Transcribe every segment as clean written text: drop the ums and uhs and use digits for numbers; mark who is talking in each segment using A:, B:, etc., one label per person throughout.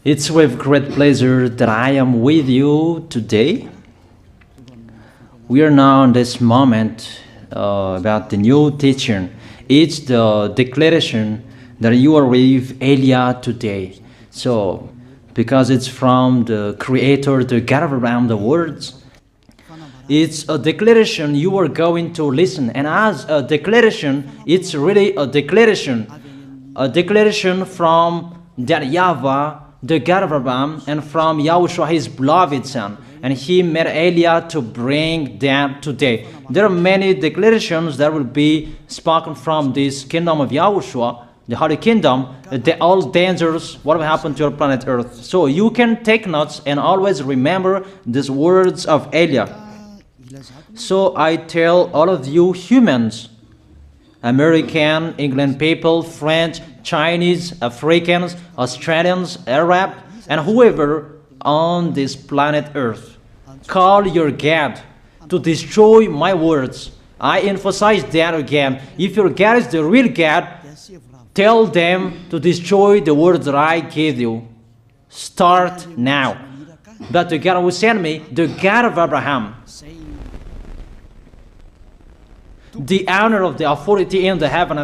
A: It's with great pleasure that I am with you today. We are now in this moment about the new teaching. It's the declaration that you are with Elia today. So, because it's from the Creator, the God around the words, it's a declaration you are going to listen. And as a declaration, it's really a declaration from that YAHVAH, the God of Abraham, and from YAHOSHUAH, his beloved son. And he made Elia to bring them today. There are many declarations that will be spoken from this kingdom of YAHOSHUAH, the Holy Kingdom, all dangers, what will happen to your planet Earth. So you can take notes and always remember these words of Elia. So I tell all of you humans, American, England people, French, Chinese, Africans, Australians, Arab, and whoever on this planet Earth, call your God to destroy my words. I emphasize that again. If your God is the real God, tell them to destroy the words that I gave you. Start now. But the God who sent me, the God of Abraham, the honor of the authority in the heaven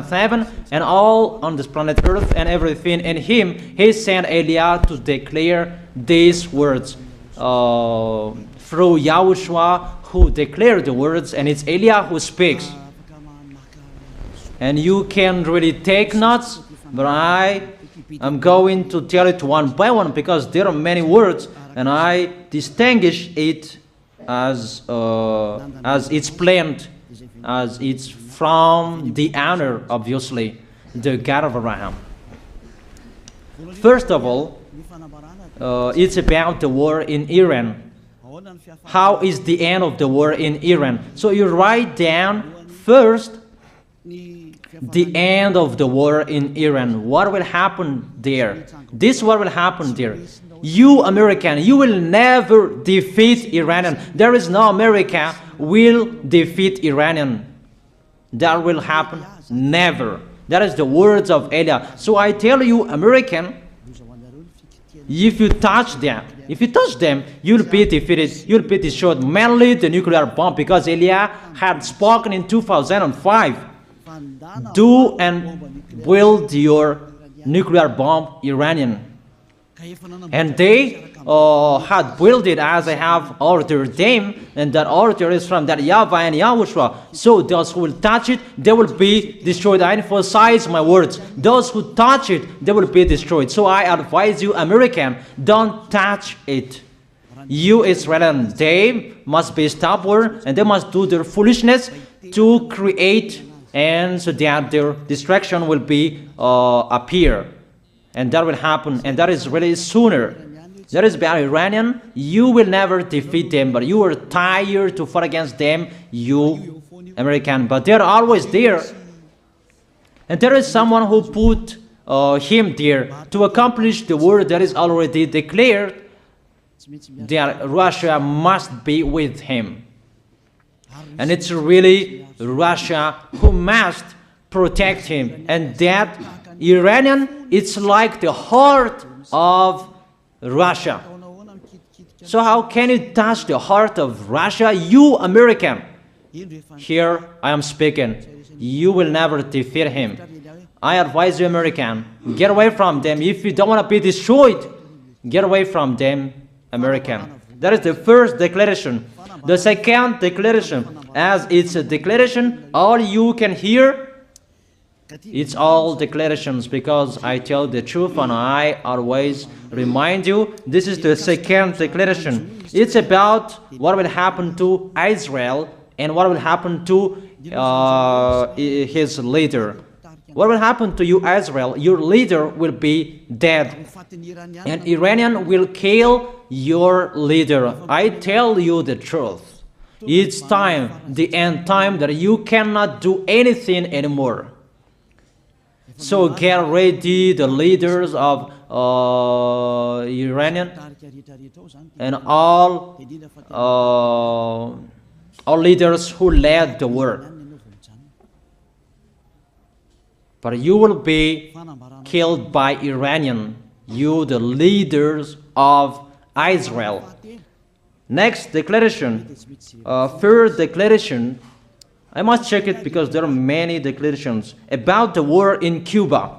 A: and all on this planet Earth and everything in him, he sent Elia to declare these words through YAHOSHUAH, who declared the words, and it's Elia who speaks. And you can really take notes, but I am going to tell it one by one because there are many words, and I distinguish it as it's planned, as it's from the honor, obviously, the God of Abraham. First of all, it's about the war in Iran. How is the end of the war in Iran? So you write down first the end of the war in Iran. What will happen there? This what will happen there. You American, you will never defeat Iranian. There is no America will defeat Iranian. That will happen never. That is the words of Elia. So I tell you, American, if you touch them, you'll be defeated, you'll be destroyed. Mainly the nuclear bomb, because Elia had spoken in 2005. Do and build your nuclear bomb, Iranian. And they had built it as I have ordered them, and that order is from that YAHVAH and YAHOSHUAH. So those who will touch it, they will be destroyed. I emphasize my words. Those who touch it, they will be destroyed. So I advise you, American, don't touch it. You Israelians, they must be stubborn, and they must do their foolishness to create, and so that their destruction will be appear. And that will happen, and that is really sooner. That is about Iranian. You will never defeat them, but you are tired to fight against them, you American. But they're always there. And there is someone who put him there to accomplish the word that is already declared, that Russia must be with him. And it's really Russia who must protect him. And that Iranian, it's like the heart of Russia. So how can you touch the heart of Russia? You American. Here I am speaking. You will never defeat him. I advise you, American, get away from them. If you don't want to be destroyed, get away from them, American. That is the first declaration. The second declaration, as it's a declaration, all you can hear, it's all declarations, because I tell the truth and I always remind you, this is the second declaration. It's about what will happen to Israel and what will happen to his leader. What will happen to you, Israel? Your leader will be dead, and Iranian will kill your leader. I tell you the truth. It's time, the end time, that you cannot do anything anymore. So get ready, the leaders of Iranian and all leaders who led the war. But you will be killed by Iranian. you the leaders of Israel. Next declaration, third declaration, I must check it because there are many declarations about the war in Cuba.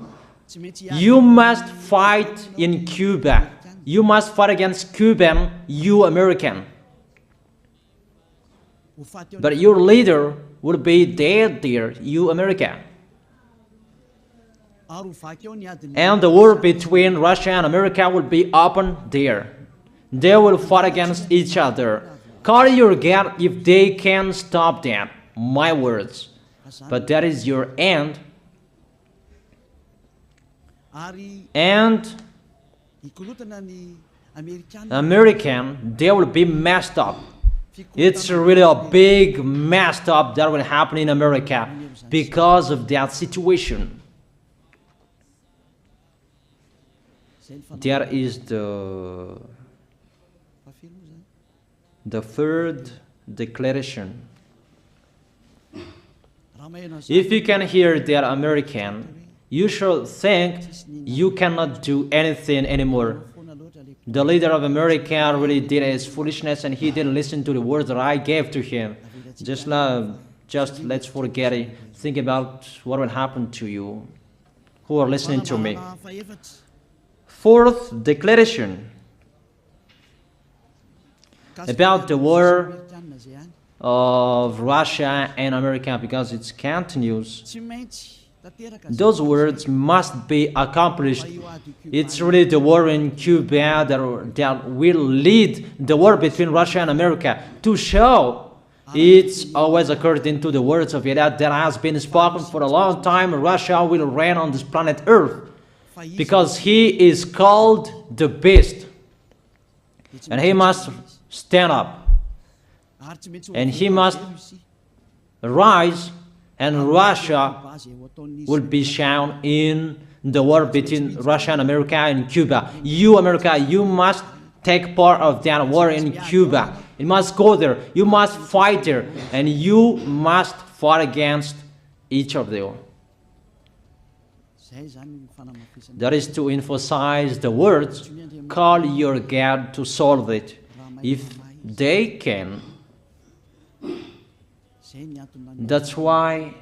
A: You must fight in Cuba. You must fight against Cuban, you American. But your leader will be dead there, you America. And the war between Russia and America will be open there. They will fight against each other. Call your God if they can stop that. My words. But that is your end. And American, they will be messed up. It's really a big messed up that will happen in America because of that situation. There is the third declaration. If you can hear that American, you should think you cannot do anything anymore. The leader of America really did his foolishness and he didn't listen to the words that I gave to him. Just let's forget it. Think about what will happen to you who are listening to me. Fourth declaration about the war of Russia and America, because it continues. Those words must be accomplished. It's really the war in Cuba that will lead the war between Russia and America to show it's always according to the words of YAH that has been spoken for a long time. Russia will reign on this planet Earth because he is called the beast and he must stand up and he must rise, and Russia will be shown in the war between Russia and America and Cuba. You, America, you must take part of that war in Cuba. You must go there. You must fight there. And you must fight against each of them. That is to emphasize the words, call your God to solve it. If they can, that's why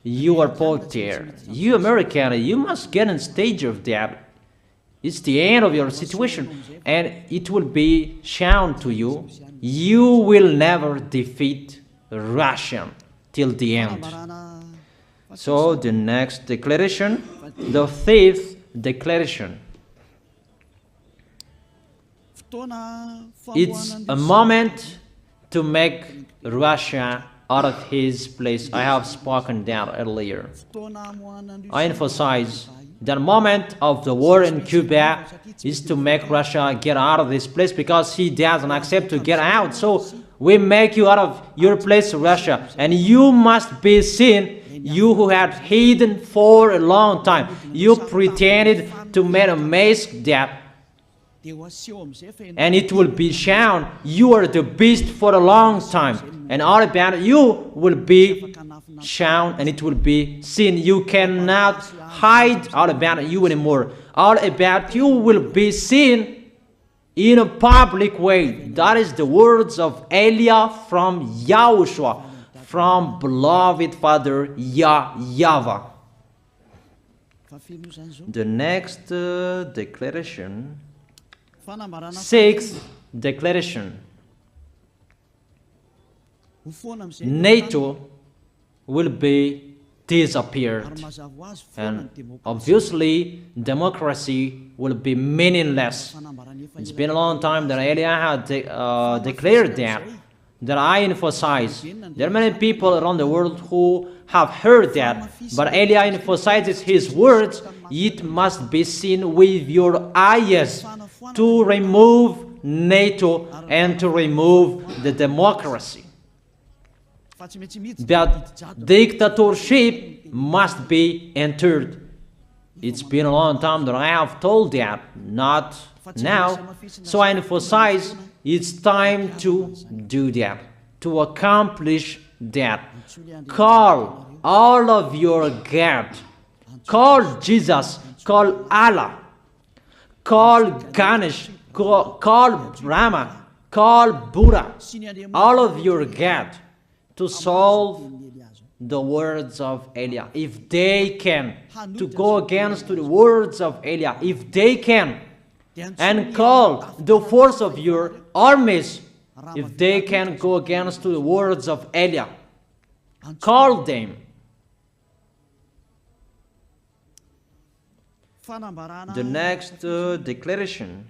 A: you are both there. You American, you must get on stage of that. It's the end of your situation and it will be shown to you. You will never defeat Russia till the end. So the next declaration, the fifth declaration. It's a moment to make Russia out of his place. I have spoken that earlier. I emphasize the moment of the war in Cuba is to make Russia get out of this place because he doesn't accept to get out. So we make you out of your place, Russia, and you must be seen. You who had hidden for a long time, you pretended to make a mask that, and it will be shown you are the beast for a long time, and all about you will be shown and it will be seen. You cannot hide all about you anymore. All about you will be seen in a public way. That is the words of Elia from YAHOSHUAH, from beloved Father YAHVAH. The next declaration, sixth declaration. NATO will be disappeared, and obviously democracy will be meaningless. It's been a long time that Elia had declared that I emphasize. There are many people around the world who have heard that, but Elia emphasizes his words. It must be seen with your eyes to remove NATO and to remove the democracy. That dictatorship must be entered. It's been a long time that I have told that, not now. So I emphasize it's time to do that, to accomplish that. Call all of your God. Call Jesus, call Allah, call Ganesh, call Rama, call Buddha, all of your God, to solve the words of Elia. If they can, to go against the words of Elia, if they can, and call the force of your armies, if they can go against the words of Elia, call them. The next declaration.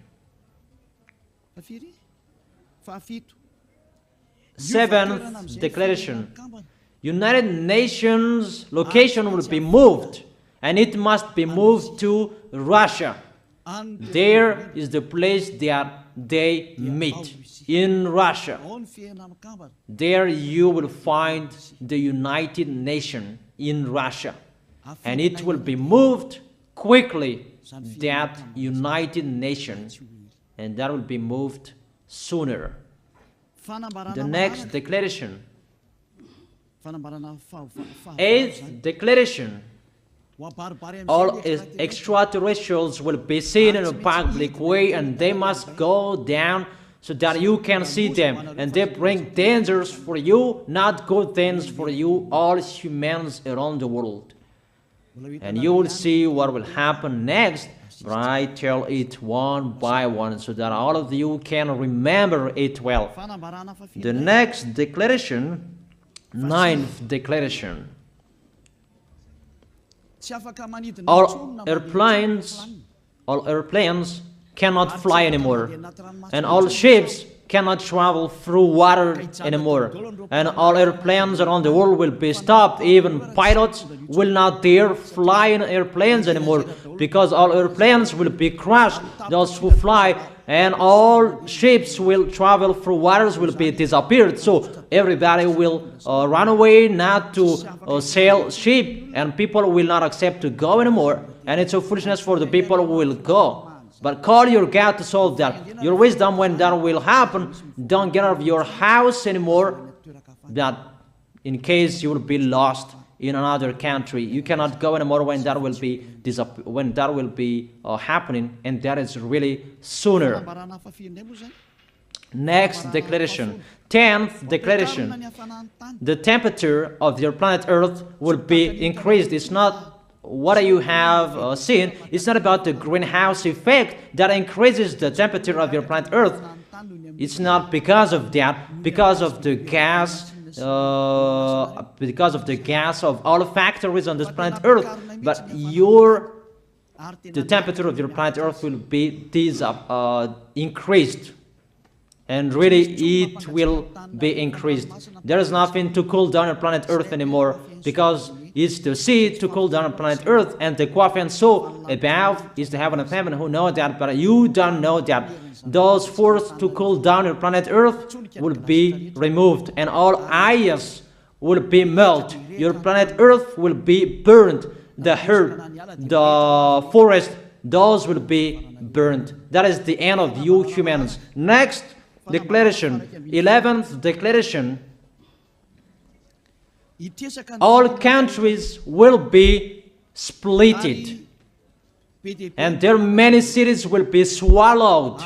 A: Seventh declaration. United Nations location will be moved, and it must be moved to Russia. There is the place that they meet, in Russia. There you will find the United Nations in Russia, and it will be moved quickly, that United Nations, and that will be moved sooner. The next declaration. Eighth declaration. All extraterrestrials will be seen in a public way, and they must go down so that you can see them, and they bring dangers for you, not good things for you, all humans around the world. And you will see what will happen next, but I tell it one by one so that all of you can remember it well. The next declaration, ninth declaration. All airplanes cannot fly anymore, and all ships cannot travel through water anymore, and all airplanes around the world will be stopped. Even pilots will not dare fly in airplanes anymore, because all airplanes will be crashed, those who fly, and all ships will travel through waters will be disappeared. So everybody will run away not to sail ship, and people will not accept to go anymore, and it's a foolishness for the people who will go. But call your God to solve that. Your wisdom when that will happen. Don't get out of your house anymore, that in case you will be lost in another country. You cannot go anymore when that will be happening, and that is really sooner. Next declaration. 10th declaration. The temperature of your planet Earth will be increased. It's not what you have seen. It's not about the greenhouse effect that increases the temperature of your planet Earth. It's not because of that, because of the gas, of all factories on this planet Earth. But the temperature of your planet Earth will be increased, and really it will be increased. There is nothing to cool down your planet Earth anymore, because it's the sea to cool down planet Earth, and the Quaf and so above is the heaven of heaven who know that, but you don't know that. Those forces to cool down your planet Earth will be removed, and all ice will be melted. Your planet Earth will be burned. The earth, the forest, those will be burned. That is the end of you humans. Next declaration, 11th declaration. All countries will be splitted, and their many cities will be swallowed.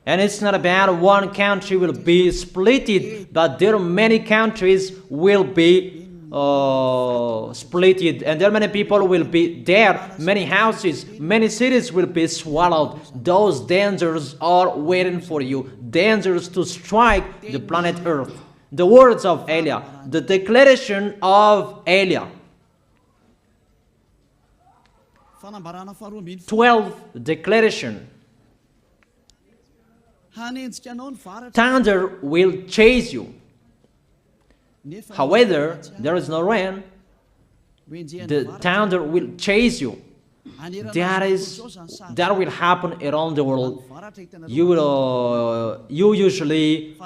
A: And it's not about one country will be splitted, but there are many countries will be splitted, and there many people will be there, many houses, many cities will be swallowed. Those dangers are waiting for you, dangers to strike the planet Earth. The words of Elia, the declaration of Elia. 12th declaration. Thunder will chase you. However, there is no rain. The thunder will chase you. That will happen around the world. You usually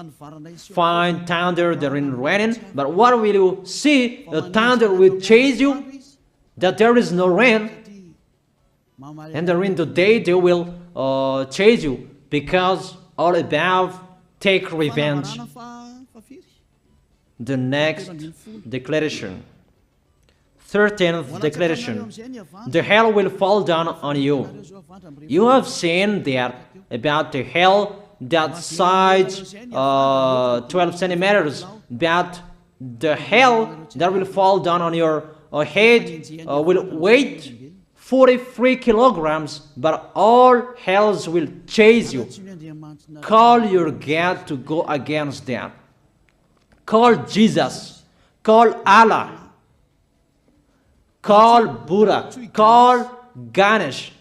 A: find thunder during raining, but what will you see? The thunder will chase you, that there is no rain, and during the day they will chase you, because all above take revenge. The next declaration. 13th declaration. The hell will fall down on you. You have seen that about the hell that size 12 centimeters, that the hell that will fall down on your head will weight 43 kilograms, but all hells will chase you. Call your God to go against that. Call Jesus. Call Allah. Call Buddha. Call Ganesh.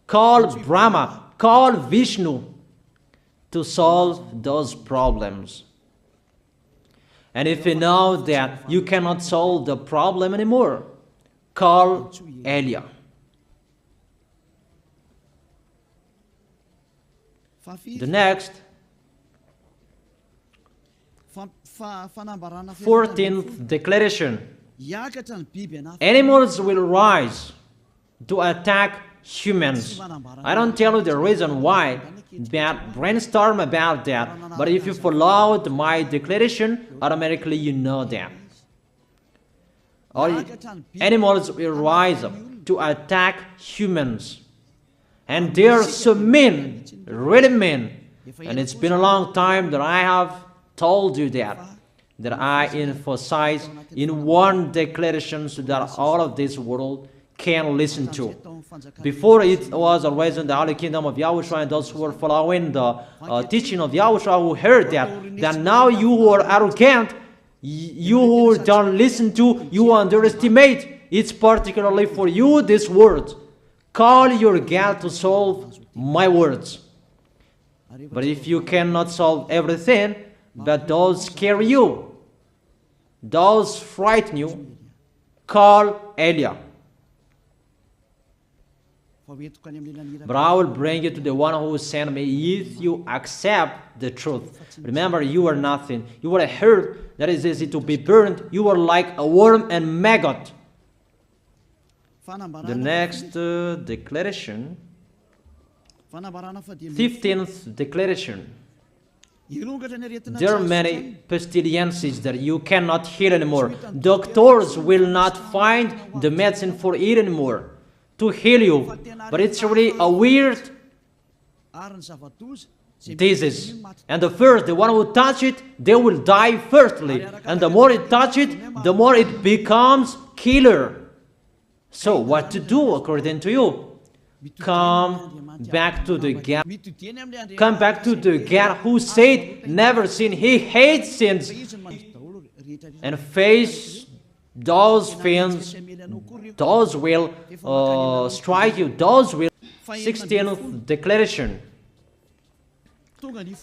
A: Call Brahma. Call Vishnu to solve those problems. And if you know that you cannot solve the problem anymore, call YAH. The next, 14th declaration. Animals will rise to attack humans. I don't tell you the reason why, but brainstorm about that. But if you followed my declaration, automatically you know that. All animals will rise up to attack humans. And they are so mean, really mean. And it's been a long time that I have told you that I emphasize in one declaration so that all of this world can listen to. Before it was always in the Holy Kingdom of Yahushua, and those who were following the teaching of Yahushua who heard that now you who are arrogant, you who don't listen to, you underestimate. It's particularly for you, this word. Call your God to solve my words. But if you cannot solve everything, but those scare you, those frighten you, call YAH. But I will bring you to the one who sent me if you accept the truth. Remember, you are nothing. You are a herb that is easy to be burned. You are like a worm and maggot. The next declaration, 15th declaration. There are many pestilences that you cannot heal anymore. Doctors will not find the medicine for it anymore to heal you. But it's really a weird disease. And the one who touch it, they will die firstly. And the more it touch it, the more it becomes killer. So what to do according to you? Come back to the God. Come back to the God who said never sin. He hates sins. And face those things. Those will strike you. Those will. 16th declaration.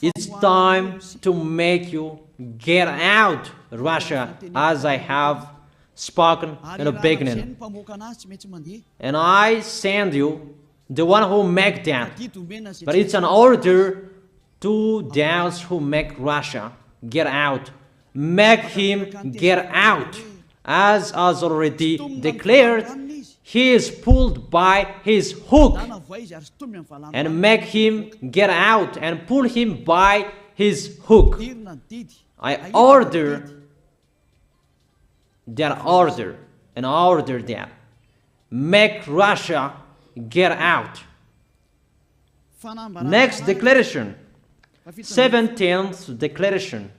A: It's time to make you get out Russia, as I have spoken in the beginning. And I send you the one who make that. But it's an order to those who make Russia get out. Make him get out. As already declared, he is pulled by his hook. And make him get out and pull him by his hook. I order that. Make Russia get out. Next declaration, 17th declaration.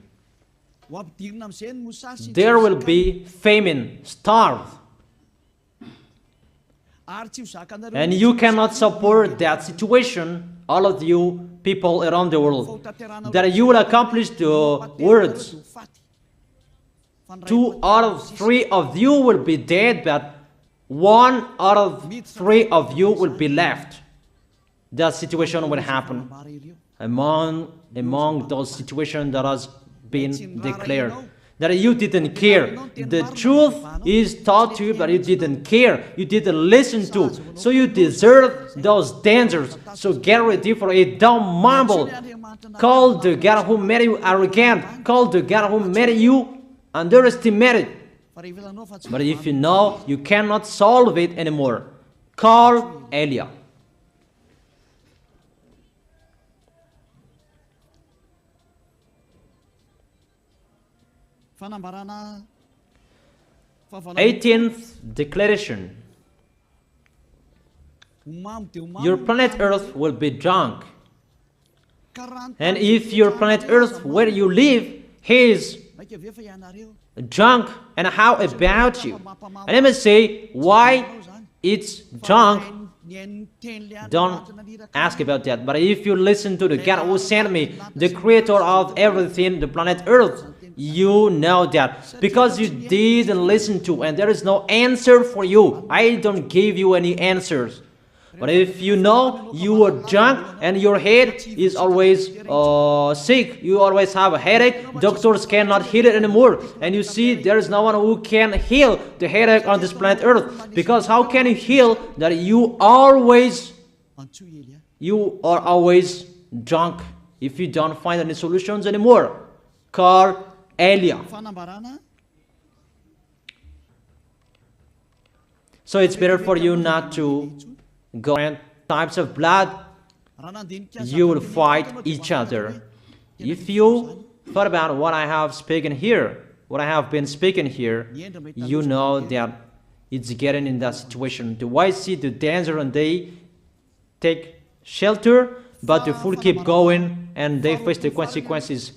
A: There will be famine, starve. And you cannot support that situation, all of you people around the world, that you will accomplish the words. 2 out of 3 of you will be dead, but 1 out of 3 of you will be left. That situation will happen among those situations that has been declared. That you didn't care. The truth is taught to you, but you didn't care. You didn't listen to. So you deserve those dangers. So get ready for it. Don't mumble. Call the God who made you arrogant. Call the God who made you underestimated. But if you know you cannot solve it anymore, call YAH. 18th declaration. Your planet Earth will be drunk. And if your planet Earth where you live is drunk, and how about you? And let me say why it's drunk. Don't ask about that. But if you listen to the God who sent me, the creator of everything, the planet Earth, you know that. Because you didn't listen to, and there is no answer for you. I don't give you any answers. But if you know you are drunk and your head is always sick, you always have a headache, doctors cannot heal it anymore. And you see there is no one who can heal the headache on this planet Earth. Because how can you heal that you are always drunk if you don't find any solutions anymore? Call Elia. So it's better for you not to go and types of blood. You will fight each other. If you thought about what I have spoken here, what I have been speaking here, you know that it's getting in that situation. The wise see the danger and they take shelter, but the fool keep going and they face the consequences.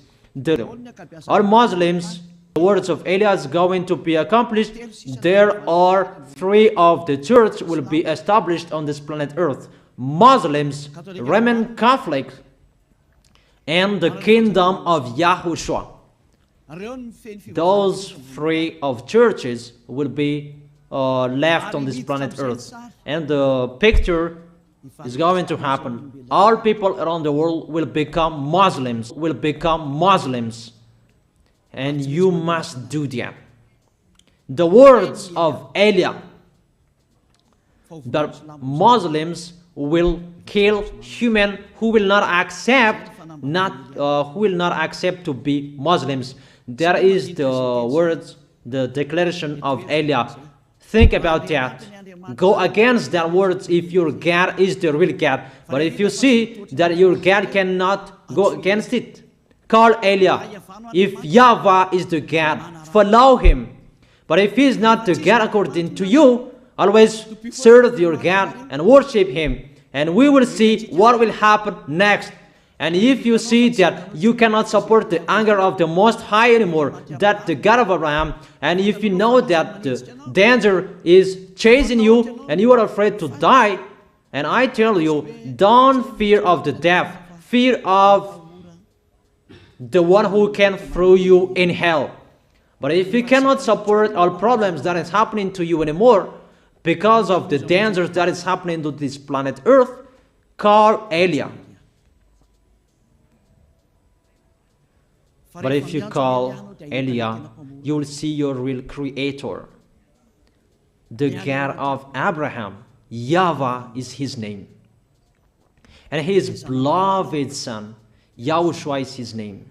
A: Our Muslims, the words of Elias going to be accomplished. There are 3 of the church will be established on this planet Earth: Muslims, Roman Catholic, and the kingdom of YAHOSHUAH. Those 3 of churches will be left on this planet Earth, and the picture is going to happen. All people around the world will become Muslims. And you must do that. The words of Elia, that Muslims will kill human who will not accept to be Muslims. That is the words, the declaration of Elia. Think about that. Go against that words if your God is the real God. But if you see that your God cannot go against it, call Elia. If YAHVAH is the God, follow him. But if he is not the God according to you, always serve your God and worship him. And we will see what will happen next. And if you see that you cannot support the anger of the Most High anymore, that the God of Abraham, and if you know that the danger is chasing you and you are afraid to die, and I tell you, don't fear of the death, fear of the one who can throw you in hell. But if you cannot support all problems that is happening to you anymore because of the dangers that is happening to this planet Earth, call Elia. But if you call Elia, you will see your real creator, the God of Abraham. YAHVAH is his name. And his beloved son, YAHOSHUAH is his name.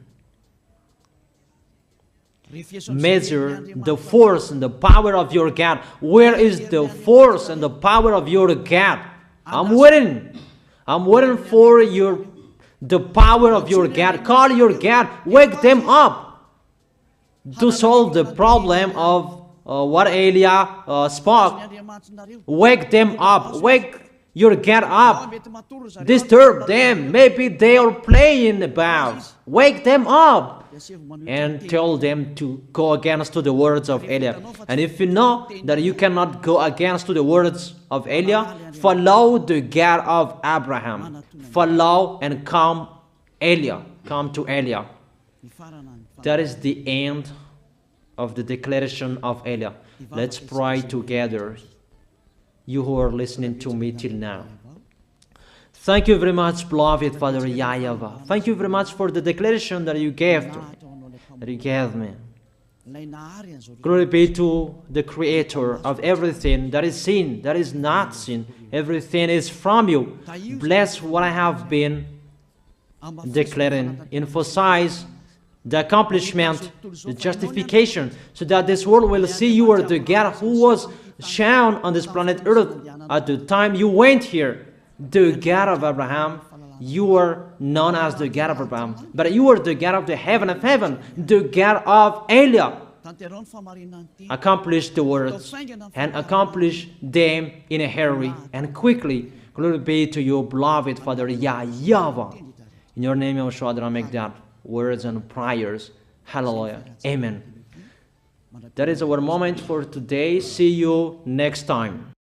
A: Measure the force and the power of your God. Where is the force and the power of your God? I'm waiting for the power of your God. Call your God. Wake them up to solve the problem of what Elia spoke. Wake them up. Wake your God up. Disturb them. Maybe they are playing about. Wake them up and tell them to go against to the words of Elia. And if you know that you cannot go against to the words of Elia, follow the God of Abraham. Follow and come Elia. Come to Elia. That is the end of the declaration of Elia. Let's pray together. You who are listening to me till now. Thank you very much, beloved Father YAHVAH. Thank you very much for the declaration that you gave me. Glory be to the Creator of everything that is seen, that is not seen. Everything is from you. Bless what I have been declaring. Emphasize the accomplishment, the justification, so that this world will see you are the God who was shown on this planet Earth at the time you went here. The God of Abraham. You are known as the God of Abraham, but you are the God of the heaven of heaven, the God of Elia. accomplish the words and accomplish them in a hurry and quickly. Glory be to you, beloved Father YAHVAH. In your name, YAHOSHUAH, that I make that words and prayers. Hallelujah. Amen. That is our moment for today. See you next time.